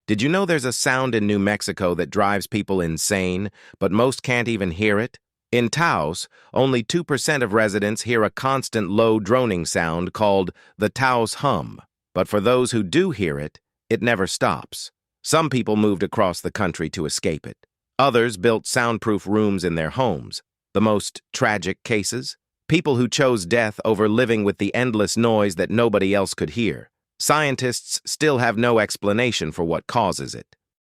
Did you know there's a sound in New Mexico that drives people insane, but most can't even hear it? In Taos, only 2% of residents hear a constant low droning sound called the Taos hum. But for those who do hear it, it never stops. Some people moved across the country to escape it. Others built soundproof rooms in their homes. The most tragic cases? People who chose death over living with the endless noise that nobody else could hear. Scientists still have no explanation for what causes it.